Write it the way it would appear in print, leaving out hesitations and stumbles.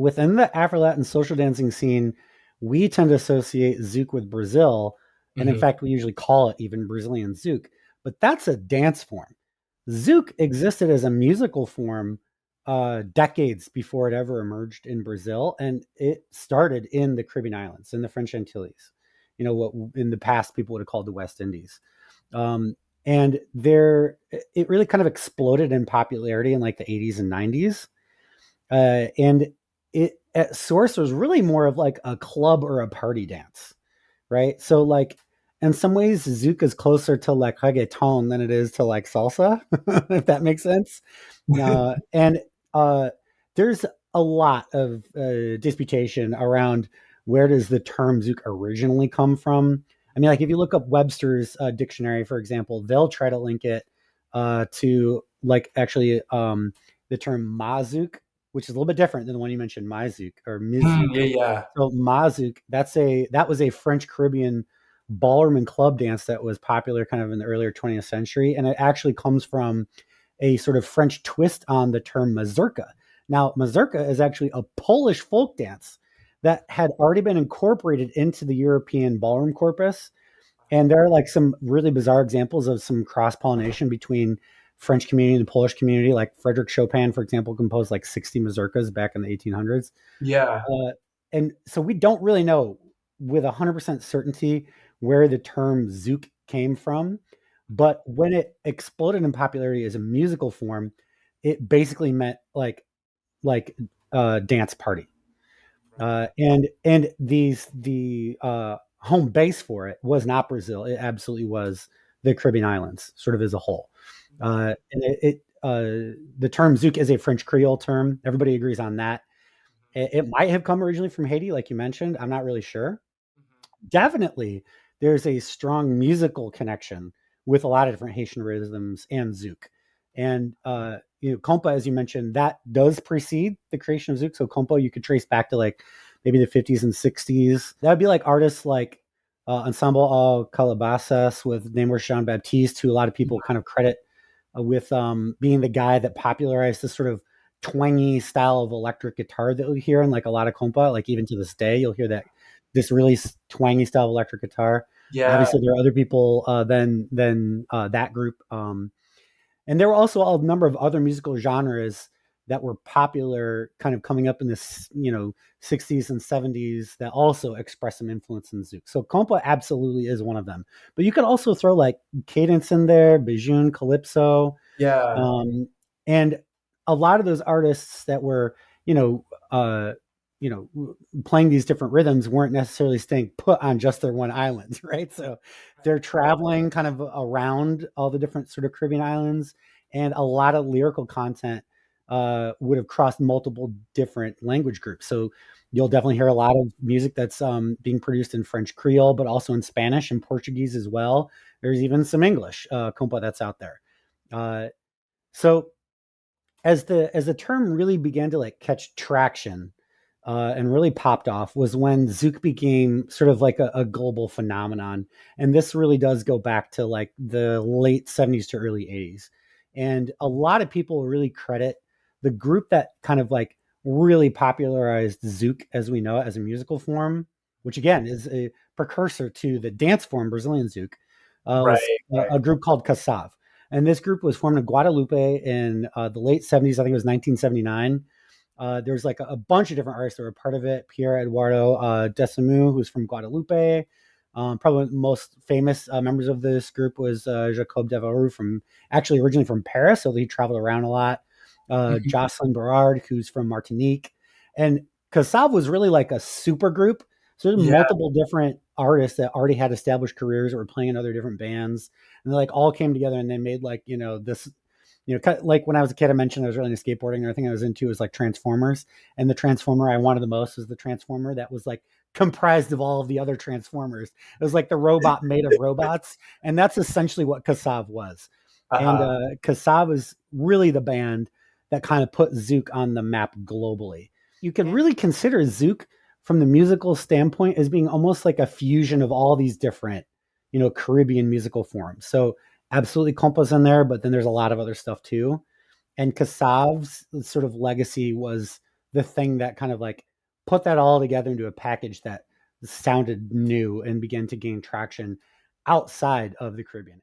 within the Afro-Latin social dancing scene, we tend to associate Zouk with Brazil. And in Hmm. fact, we usually call it even Brazilian Zouk, but that's a dance form. Zouk existed as a musical form decades before it ever emerged in Brazil, and it started in the Caribbean islands, in the French Antilles. You know what in the past people would have called the West Indies. Um, and there, it really kind of exploded in popularity in like the 80s and 90s. And it at source was really more of like a club or a party dance, right? So like in some ways, Zouk is closer to like reggaeton than it is to like salsa, if that makes sense. And uh, there's a lot of disputation around where does the term Zouk originally come from. I mean, like if you look up Webster's dictionary, for example, they'll try to link it to like actually the term Mazouk, which is a little bit different than the one you mentioned, Mizouk or Mizouk. Yeah, yeah. So Mazouk, that was a French Caribbean ballroom and club dance that was popular kind of in the earlier 20th century, and it actually comes from a sort of French twist on the term mazurka. Now, mazurka is actually a Polish folk dance that had already been incorporated into the European ballroom corpus, and there are like some really bizarre examples of some cross pollination between French community and the Polish community. Like Frederick Chopin, for example, composed like 60 mazurkas back in the 1800s. Yeah. Uh, and so we don't really know with 100% certainty where the term zouk came from. But when it exploded in popularity as a musical form, it basically meant like dance party. And the home base for it was not Brazil. It absolutely was the Caribbean islands, sort of as a whole. And the term zouk is a French Creole term. Everybody agrees on that. It might have come originally from Haiti, like you mentioned. I'm not really sure. Definitely, there's a strong musical connection with a lot of different Haitian rhythms and zouk. And compa, as you mentioned, that does precede the creation of zouk. So compa, you could trace back to like maybe the 50s and 60s. That would be like artists like Ensemble All Calabasas with Nemours Jean Baptiste, who a lot of people kind of credit with being the guy that popularized this sort of twangy style of electric guitar that we hear in like a lot of compa. Like even to this day, you'll hear that this really twangy style of electric guitar. Yeah. Obviously, there are other people than that group, and there were also a number of other musical genres that were popular, kind of coming up in this 60s and 70s that also express some influence in Zouk. So compa absolutely is one of them. But you could also throw like cadence in there, bijou, calypso, Yeah. um, and a lot of those artists that were, you know, uh, playing these different rhythms weren't necessarily staying put on just their one island, right? So they're traveling kind of around all the different sort of Caribbean islands, and a lot of lyrical content would have crossed multiple different language groups. So you'll definitely hear a lot of music that's being produced in French Creole, but also in Spanish and Portuguese as well. There's even some English compa that's out there. Uh, so as the term really began to like catch traction and really popped off was when Zouk became sort of like a global phenomenon, and this really does go back to like the late 70s to early 80s, and a lot of people really credit the group that kind of like really popularized Zouk as we know it as a musical form, which again is a precursor to the dance form Brazilian Zouk, Right. was Right. a group called Kassav. And this group was formed in Guadalupe in the late 70s. I think it was 1979. There's like a bunch of different artists that were part of it. Pierre Eduardo Decimu, who's from Guadalupe. Probably the most famous members of this group was Jacob Devaru from actually originally from Paris, so he traveled around a lot. Jocelyn Berard, who's from Martinique. And Kassav was really like a super group. So there's Yeah. multiple different artists that already had established careers that were playing in other different bands. And they like all came together and they made like, this, like when I was a kid, I mentioned I was really into skateboarding. And everything I was into was like Transformers. And the Transformer I wanted the most was the Transformer that was like comprised of all of the other Transformers. It was like the robot made of robots. And that's essentially what Kassav was. And Uh-huh. Kassav is really the band that kind of put Zouk on the map globally. You could really consider Zouk from the musical standpoint as being almost like a fusion of all these different, Caribbean musical forms. So absolutely compas in there, but then there's a lot of other stuff too. And Kassav's sort of legacy was the thing that kind of like put that all together into a package that sounded new and began to gain traction outside of the Caribbean.